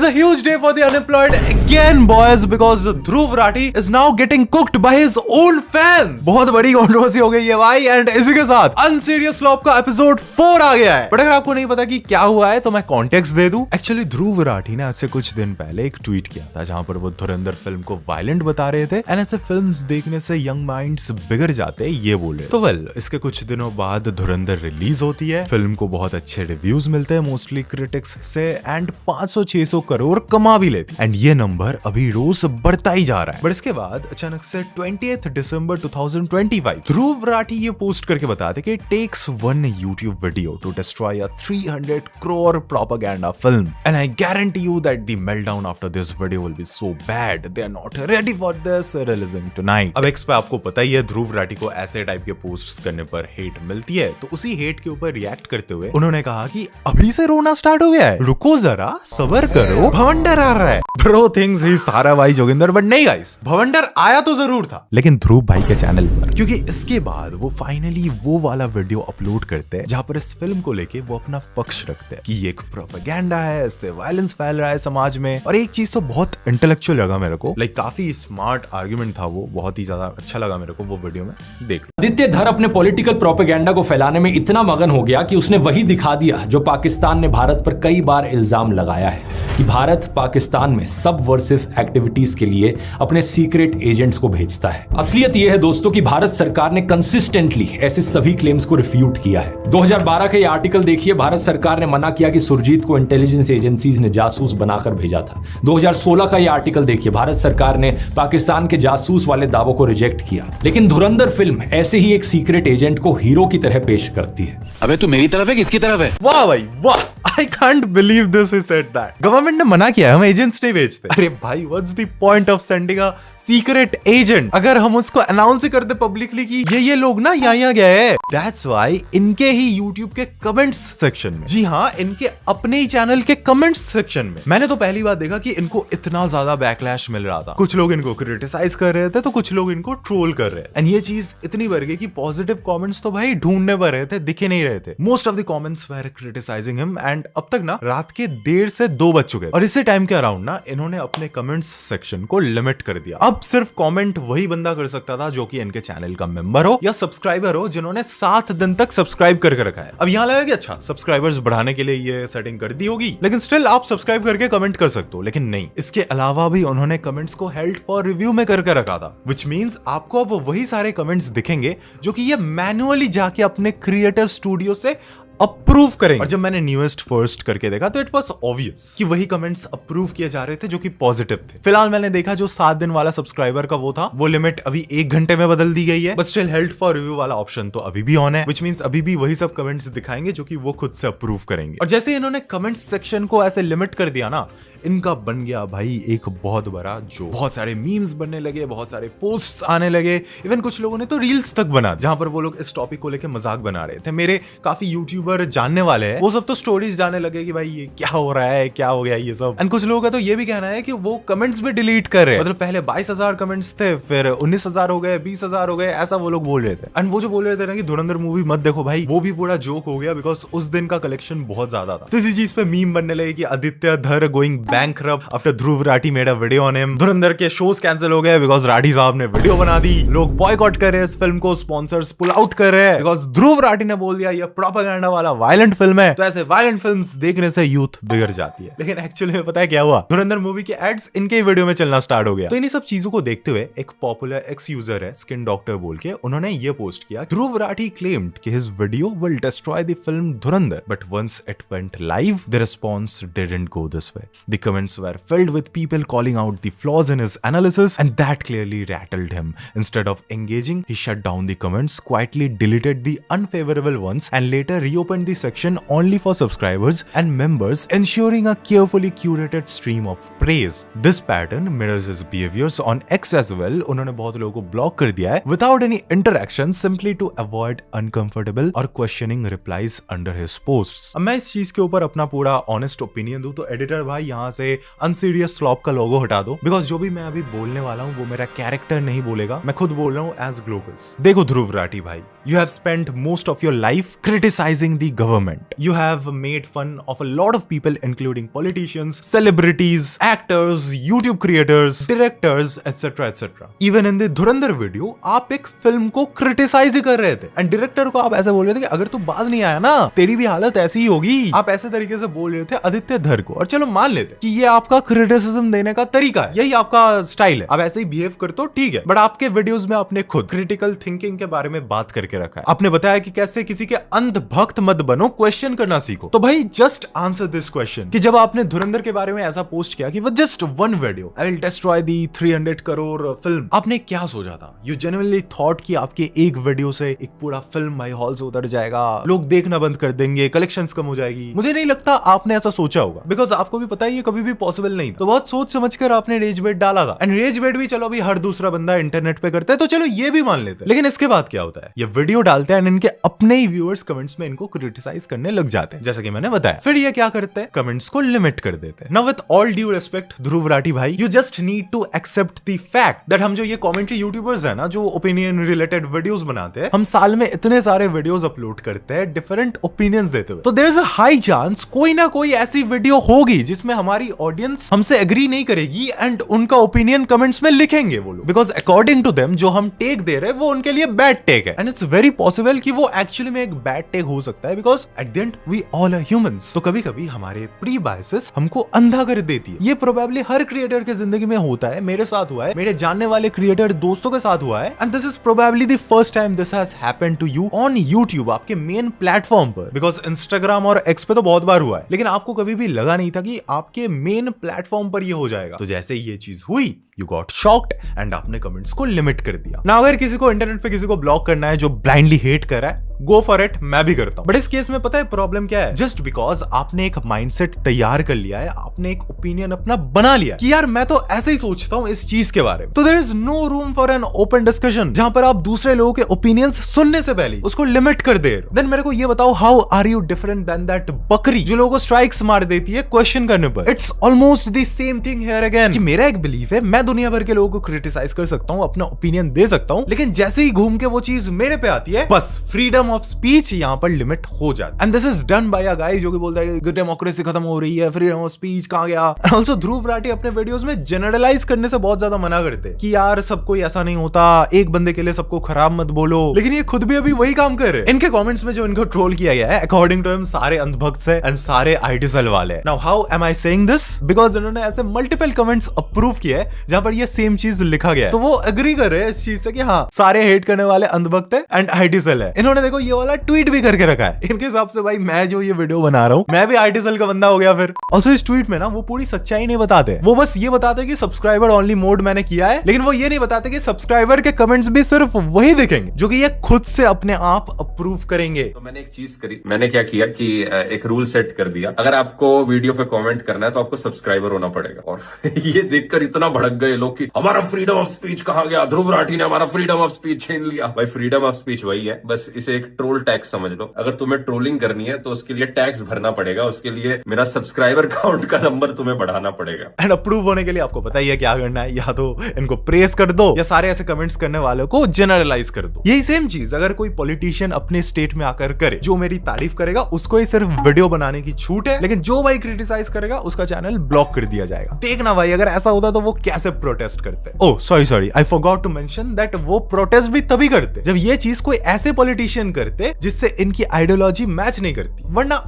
is a huge day for the unemployed again, boys, because Dhruv Rathi is now getting cooked by his own fans. बहुत बड़ी controversy हो गई है भाई, and इसी के साथ अनसीरियस फ्लॉप का एपिसोड 4 आ गया है। बट अगर आपको नहीं पता कि क्या हुआ है तो मैं कॉन्टेक्स्ट दे दूं। एक्चुअली ध्रुव राठी ने आज से कुछ दिन पहले एक ट्वीट किया था जहां पर वो धुरंधर फिल्म को वायलेंट बता रहे थे, एंड ऐसे फिल्म्स देखने से यंग माइंड्स बिगड़ जाते हैं, ये बोले। तो वेल, इसके कुछ दिनों बाद धुरंधर रिलीज होती है। फिल्म को बहुत अच्छे रिव्यूज मिलते हैं मोस्टली क्रिटिक्स से, एंड 500-600 करोड़ कमा भी लेती है, एंड ये नंबर अभी रोज बढ़ता ही जा रहा है। बट इसके बाद अचानक से 20 दिसंबर 2025 ध्रुव राठी ये पोस्ट करके बताते कि takes one YouTube video to destroy a 300 crore propaganda film, and I guarantee you that the meltdown after this video will be so bad they are not ready for this releasing tonight। अब x पे आपको पता ही है ध्रुव राठी को ऐसे type के posts करने पर हेट मिलती है, तो उसी हेट के ऊपर रिएक्ट करते हुए उन्होंने कहा कि अभी से रोना स्टार्ट हो गया है, रुको जरा सबर करो, भवंडर आ रहा है। ब्रो थिंग्स ही तारा भाई जोगिंदर, बट नहीं गाइस, भवंडर आया तो जरूर था, लेकिन ध्रुव भाई के चैनल पर, क्योंकि इसके बाद वो फाइनली वो वाला वीडियो अपलोड करते हैं जहां पर इस फिल्म को लेके वो अपना पक्ष रखते हैं कि ये एक प्रोपेगेंडा है, इससे वायलेंस फैल रहा है समाज में। और एक चीज तो बहुत इंटेलेक्चुअल लगा मेरे को, लाइक काफी स्मार्ट आर्गुमेंट था वो, बहुत ही ज्यादा अच्छा लगा मेरे को वो वीडियो में। देख लो। आदित्य धर अपने पॉलिटिकल प्रोपेगेंडा को फैलाने में इतना मगन हो गया कि उसने वही दिखा दिया जो पाकिस्तान ने भारत पर कई बार इल्जाम लगाया है कि भारत पाकिस्तान में सबवर्सिव एक्टिविटीज के लिए अपने सीक्रेट एजेंट्स को भेजता है। असलियत यह है दोस्तों कि भारत सरकार ने कंसिस्टेंटली ऐसे सभी क्लेम्स को रिफ्यूट किया है। 2012 का ये आर्टिकल देखिए, भारत सरकार ने मना किया कि सुरजीत को इंटेलिजेंस एजेंसीज ने जासूस बनाकर भेजा था। 2016 का ये आर्टिकल देखिए, भारत सरकार ने पाकिस्तान के जासूस वाले दावों को रिजेक्ट किया। लेकिन धुरंधर फिल्म ऐसे ही एक सीक्रेट एजेंट को हीरो की तरह पेश करती है। अबे तू मेरी तरफ है किसकी तरफ है? वाह भाई वाह, I can't believe this he said that। Government ने मना किया, हम एजेंट्स नहीं भेजते। अरे भाई, what's the point of sending a secret agent अगर हम उसको अनाउंस ही कर दे पब्लिकली कि ये लोग ना यहाँ गए। दैट्स वाई इनके ही यूट्यूब के कमेंट्स सेक्शन में, जी हाँ, इनके अपने ही चैनल के कमेंट्स सेक्शन में मैंने तो पहली बार देखा कि इनको इतना ज्यादा बैकलैश मिल रहा था। कुछ लोग इनको क्रिटिसाइज कर रहे थे तो कुछ लोग इनको ट्रोल कर रहे थे, एंड ये चीज इतनी बढ़ गई कि पॉजिटिव कमेंट्स तो भाई ढूंढने पर रहे थे, दिखे नहीं रहे थे। Most of the comments were criticising him, and अब तक ना रात के 1:30 से 2 बज चुके, और इसी टाइम के अराउंड ना इन्होंने अपने कमेंट्स सेक्शन को लिमिट कर दिया। अब सिर्फ कमेंट वही बंदा कर सकता था जो कि इनके चैनल का मेंबर हो या सब्सक्राइबर हो, जिन्होंने 7 दिन तक सब्सक्राइब करके रखा है। अब यहाँ लगा कि अच्छा, सब्सक्राइबर्स बढ़ाने के लिए ये सेटिंग कर दी होगी, लेकिन स्टिल आप सब्सक्राइब करके कमेंट कर सकते हो। लेकिन नहीं, इसके अलावा भी उन्होंने कमेंट्स को हेल्ड फॉर रिव्यू में करके रखा था, विच मींस आपको अब वही सारे कमेंट्स दिखेंगे जो कि ये मैन्युअली जाके अपने क्रिएटर स्टूडियो से अप्रूव करेंगे। और जब मैंने न्यूएस्ट फर्स्ट करके देखा तो इट वाज ऑब्वियस कि वही कमेंट्स अप्रूव किए जा रहे थे जो कि पॉजिटिव थे। फिलहाल मैंने देखा जो 7 दिन वाला सब्सक्राइबर का वो था, वो लिमिट अभी 1 घंटे में बदल दी गई है, but still held for review वाला ऑप्शन तो अभी भी ऑन है, विच मींस अभी भी वही सब कमेंट्स दिखाएंगे जो कि वो खुद से अप्रूव करेंगे। और जैसे इन्होंने कमेंट सेक्शन को ऐसे लिमिट कर दिया ना, इनका बन गया भाई एक बहुत बड़ा जो, बहुत सारे मीम्स बनने लगे, बहुत सारे पोस्ट्स आने लगे, इवन कुछ लोगों ने तो रील्स तक बना जहां पर वो लोग इस टॉपिक को लेके मजाक बना रहे थे। मेरे काफी यूट्यूबर जानने वाले हैं, वो सब तो स्टोरीज डालने लगे कि भाई ये क्या हो रहा है, क्या हो गया ये सब। एंड कुछ लोगों का तो ये भी कहना है कि वो कमेंट्स भी डिलीट कर रहे हैं, मतलब पहले 22,000 कमेंट्स थे, फिर 19,000 हो गए, 20,000 हो गए, ऐसा वो लोग बोल रहे थे। एंड वो जो बोल रहे थे ना कि धुरंधर मूवी मत देखो भाई, वो भी पूरा जोक हो गया, बिकॉज उस दिन का कलेक्शन बहुत ज्यादा था। तो इसी चीज पे मीम बनने लगे कि आदित्य धर going bankrupt after Dhruv Rathee made a video on him. धुरंधर के शोज कैंसिल हो गए बिकॉज राठी साहब ने वीडियो बना दी। लोग बॉयकॉट कर रहे हैं इस फिल्म को, स्पॉन्सर्स पुल आउट कर रहे हैं बिकॉज ध्रुव राठी ने बोल दिया ये प्रोपेगेंडा वाला वायलेंट फिल्म है। तो ऐसे वायलेंट फिल्म्स देखने से यूथ बिगड़ जाती है। लेकिन एक्चुअली में पता है क्या हुआ, धुरंधर मूवी के एड्स इनके वीडियो में चलना स्टार्ट हो गया। तो इन्हीं सब चीजों को देखते हुए एक पॉपुलर एक्स यूजर है स्किन डॉक्टर बोल के, उन्होंने ये पोस्ट किया, ध्रुव राठी claimed कि his video will destroy the film Dhurandhar, but once it went live, the response didn't go this way. The comments were filled with people calling out the flaws in his analysis, and that clearly rattled him. Instead of engaging, he shut down the comments, quietly deleted the unfavorable ones, and later reopened the section only for subscribers and members, ensuring a carefully curated stream of praise. This pattern mirrors his behaviors on X as well. उन्होंने बहुत लोगों को block कर दिया है without any interaction, simply to avoid uncomfortable or questioning replies under his posts. अब मैं इस चीज के ऊपर अपना पूरा ऑनेस्ट ओपिनियन दूं तो एडिटर भाई यहाँ से अनसीरियस स्लॉप का लोगो हटा दो, बिकॉज जो भी मैं अभी बोलने वाला हूँ वो मेरा कैरेक्टर नहीं बोलेगा, मैं खुद बोल रहा हूँ एज ग्लोबल्स। देखो ध्रुव राठी भाई, you have spent most of your life criticizing the government. You have made fun of a lot of people including politicians, celebrities, actors, YouTube creators, directors, etc. etc. Even in the Dhurandhar video आप एक film को criticise कर रहे थे and director को आप ऐसे बोल रहे थे कि अगर तू बाज नहीं आया ना तेरी भी हालत ऐसी ही होगी। आप ऐसे तरीके से बोल रहे थे आदित्य धर को, और चलो मान लेते कि ये आपका क्रिटिसिज्म देने का तरीका है, यही आपका स्टाइल है, आप ऐसे ही बिहेव करते हो, ठीक है। बट आपके वीडियोस में आपने खुद क्रिटिकल थिंकिंग के बारे में बात करके रखा है। आपने बताया कि कैसे किसी के अंधभक्त मत बनो, क्वेश्चन करना सीखो। तो भाई जस्ट आंसर दिस क्वेश्चन कि जब आपने धुरंधर के बारे में ऐसा पोस्ट किया कि वो just one video, I will destroy the 300 crore film, आपने क्या सोचा था? यू जेन्युइनली थॉट कि आपके एक वीडियो से एक पूरा फिल्म भाई हॉल से उतर जाएगा, लोग देखना बंद कर देंगे, कलेक्शंस कम हो जाएगी? मुझे नहीं लगता आपने ऐसा सोचा होगा, बिकॉज आपको भी पता है ये कभी भी पॉसिबल नहीं था। तो बहुत सोच समझकर आपने रेज बेट डाला था, एंड रेज बेट भी चलो अभी हर दूसरा बंदा इंटरनेट पे करता है, तो चलो ये भी मान लेते हैं। लेकिन इसके बाद क्या होता है? ये वीडियो डालते हैं एंड इनके अपने ही व्यूअर्स कमेंट्स में इनको क्रिटिसाइज करने लग जाते हैं, जैसा कि मैंने बताया। फिर ये क्या करते हैं? कमेंट्स को लिमिट कर देते हैं। Now with all due respect Dhruv Rathee भाई, you just need to accept the fact that हम जो ये कमेंट्री यूट्यूबर्स है ना, जो ओपिनियन रिलेटेड वीडियोस बनाते हैं, हम साल में इतने सारे वीडियोस अपलोड करते हैं डिफरेंट ओपिनियंस देते हुए, तो there is a high chance कोई ना कोई ऐसी वीडियो होगी जिसमें हमारी ऑडियंस हमसे एग्री नहीं करेगी एंड उनका ओपिनियन कमेंट्स में लिखेंगे वो लोग, बिकॉज अकॉर्डिंग टू देम जो हम टेक दे रहे हैं वो उनके लिए बैड टेक है, एंड इट्स वेरी पॉसिबल कि वो एक्चुअली में एक बैड टेक हो सकता है, because at the end we all are humans. तो कभी कभी हमारे प्री बायसेस हमको अंधा कर देती है। ये प्रोबेबली हर क्रिएटर के जिंदगी में होता है, मेरे साथ हुआ है, मेरे जानने वाले क्रिएटर दोस्तों के साथ हुआ है, and this is probably the first time this has happened to you on YouTube, आपके मेन प्लेटफॉर्म पर, बिकॉज इंस्टाग्राम और एक्स पे तो बहुत बार हुआ है, लेकिन आपको कभी भी लगा नहीं था कि आपके मेन प्लेटफॉर्म पर ये हो जाएगा। तो जैसे ये चीज हुई, यू गॉट शॉक्ड एंड आपने कमेंट्स को लिमिट कर दिया ना। अगर किसी को इंटरनेट पे किसी को ब्लॉक करना है जो ब्लाइंडली हेट कर रहा है, गो फॉर इट, मैं भी करता हूं। बट इस केस में पता है प्रॉब्लम क्या है? जस्ट बिकॉज आपने एक माइंडसेट तैयार कर लिया है, आपने एक ओपिनियन अपना बना लिया कि यार मैं तो ऐसे ही सोचता हूं इस चीज के बारे में, तो there is no room for an open discussion जहां पर आप दूसरे लोगों के ओपिनियंस सुनने से पहले उसको लिमिट कर दे। देन मेरे को ये बताओ, how are you different than that बकरी जो लोगों को स्ट्राइक्स मार देती है क्वेश्चन करने पर? It's almost the same thing here again कि मेरा एक बिलीफ है, मैं दुनिया भर के लोगों को क्रिटिसाइज कर सकता हूं, अपना ओपिनियन दे सकता हूं, लेकिन जैसे ही घूम के वो चीज मेरे पे आती है, बस फ्रीडम ऑफ स्पीच यहां पर लिमिट हो जाती है। And this is done by a guy जो कि बोलता है कि डेमोक्रेसी खत्म हो रही है, फ्रीडम ऑफ स्पीच कहां गया। एंड आल्सो ध्रुव राठी अपने वीडियोस में जनरलाइज करने से बहुत ज्यादा मना करते हैं कि यार सब कोई ऐसा नहीं होता, एक बंदे के लिए सबको खराब मत बोलो, लेकिन ये खुद भी अभी वही काम कर रहे हैं। इनके कमेंट्स में जो इनको ट्रोल किया गया है, अकॉर्डिंग टू हिम सारे अंधभक्त है एंड सारे आईटी सेल वाले हैं। Now how am I saying this? Because इन्होंने ऐसे मल्टीपल कमेंट्स अप्रूव किए हैं जहां पर ये सेम चीज लिखा गया है, तो वो एग्री कर रहे हैं इस चीज से कि हाँ सारे हेट करने वाले अंधभक्त है एंड आईटी सेल है। इन्होंने देखो ये वाला ट्वीट भी करके रखा है। इनके हिसाब से भाई मैं जो ये वीडियो बना रहा हूँ, मैं भी आईटी सेल का बंदा हो गया फिर। ऑल्सो इस ट्वीट में ना वो पूरी सच्चाई नहीं बताते, वो बस ये बताते कि सब्सक्राइबर ओनली मोड मैंने किया है, लेकिन वो ये नहीं बताते कि सब्सक्राइबर के कमेंट्स भी सिर्फ वही दिखेंगे जो कि ये खुद से अपने आप अप्रूव करेंगे। तो मैंने एक चीज करी, मैंने क्या किया कि एक रूल सेट कर दिया, अगर आपको वीडियो पे कमेंट करना है तो आपको सब्सक्राइबर होना पड़ेगा। और ये देखकर इतना भड़क गए लोग कि हमारा फ्रीडम ऑफ स्पीच कहाँ गया, ध्रुव राठी ने हमारा फ्रीडम ऑफ स्पीच छीन लिया। भाई फ्रीडम ऑफ स्पीच वही है, बस इसे एक ट्रोल टैक्स समझ लो। अगर तुम्हें ट्रोलिंग करनी है तो उसके लिए टैक्स भरना पड़ेगा, उसके लिए मेरा सब्सक्राइबर काउंट का नंबर तुम्हें बढ़ाना पड़ेगा। एंड अप्रूव होने के लिए आपको पता ही है क्या करना है, या तो इनको प्रेस कर दो या सारे ऐसे कमेंट्स करने वालों को जनरलाइज कर दो। यही सेम चीज अगर कोई पॉलिटिशियन अपने स्टेट में आकर करे, जो मेरी तारीफ करेगा उसको ही सिर्फ वीडियो बनाने की छूट है, लेकिन जो भाई क्रिटिसाइज करेगा उसका चैनल ब्लॉक कर दिया जाएगा। देखना भाई अगर ऐसा होता तो वो कैसे प्रोटेस्ट करते। Oh sorry I forgot to mention that वो प्रोटेस्ट भी तभी करते जब ये चीज कोई ऐसे पॉलिटिशियन करते जिससे इनकी आइडियोलॉजी मैच नहीं करती, वरना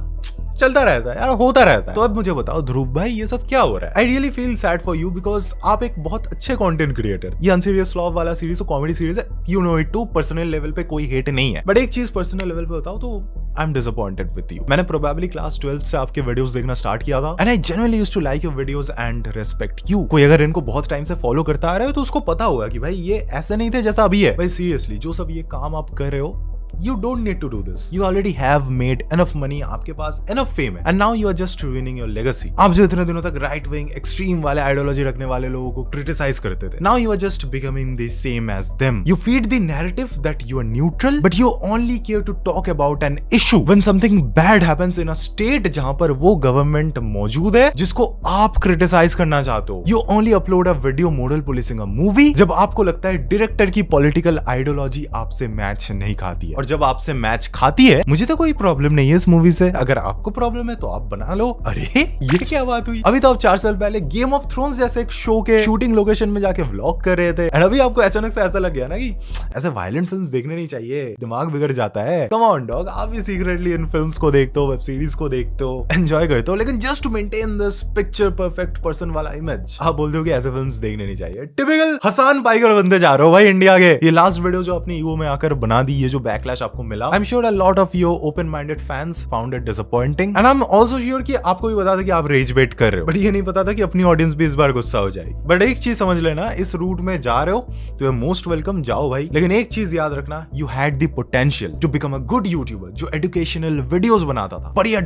चलता रहता है यार, होता रहता है। तो अब मुझे बताओ ध्रुव भाई ये सब क्या हो रहा है? I really feel sad for you because आप एक बहुत अच्छे कंटेंट क्रिएटर। ये अनसीरियस लॉव वाला सीरीज तो कॉमेडी सीरीज है, you know it too. Personal level पे कोई हेट नहीं है, बट एक चीज पर्सनल लेवल पे बताओ तो I am disappointed with you. मैंने प्रोबेबली क्लास 12 से आपके वीडियोस देखना स्टार्ट किया था and I genuinely used to like your videos and respect you. कोई अगर इनको बहुत टाइम से फॉलो करता आ रहा है तो उसको पता होगा कि भाई ये ऐसे नहीं थे जैसा अभी है। भाई सीरियसली जो सब ये काम आप कर रहे हो You don't need to do this. You already have made enough money. आपके पास enough fame है. And now you are just ruining your legacy. आप जो इतने दिनों तक right wing, extreme वाले ideology रखने वाले लोगों को criticize करते थे. Now you are just becoming the same as them. You feed the narrative that you are neutral, but you only care to talk about an issue when something bad happens in a state जहां पर वो government मौजूद है जिसको आप criticize करना चाहते हो. You only upload a video model policing a movie जब आपको लगता है director की political ideology आपसे match नहीं खाती है. और जब आपसे मैच खाती है, मुझे तो कोई प्रॉब्लम नहीं है इस मूवी से. अगर आपको प्रॉब्लम है तो आप बना लो. अरे ये क्या बात हुई? अभी तो आप 4 साल पहले गेम ऑफ थ्रोन्स जैसे एक शो के शूटिंग लोकेशन में जाके व्लॉग कर रहे थे, और अभी आपको अचानक से ऐसा लग गया ना कि ऐसे वायलेंट फिल्म्स देखने नहीं चाहिए, दिमाग बिगड़ जाता है. कम ऑन डॉग, आप भी सीक्रेटली इन फिल्म्स को देखते हो, वेब सीरीज को देखते हो, एंजॉय करते हो, लेकिन just to maintain this picture perfect person वाला इमेज आप बोलते हो कि ऐसे फिल्म्स देखने नहीं चाहिए. टिपिकल हसान पाइकर बनते जा रहे हो भाई इंडिया के. ये लास्ट वीडियो जो अपनी ईगो में आकर बना दी, ये जो बैकलैश आपको मिला, I'm sure a lot of your open-minded fans found it disappointing, and I'm also sure कि आपको भी पता था कि आप rage bait कर रहे हो, बट ये नहीं पता था कि अपनी ऑडियंस भी इस बार गुस्सा हो जाएगी. बट एक चीज समझ लेना, इस रूट में जा रहे हो तो you're most welcome, जाओ भाई. लेकिन एक चीज याद रखना, you had the potential to become a good YouTuber जो educational videos बनाता था, पर ये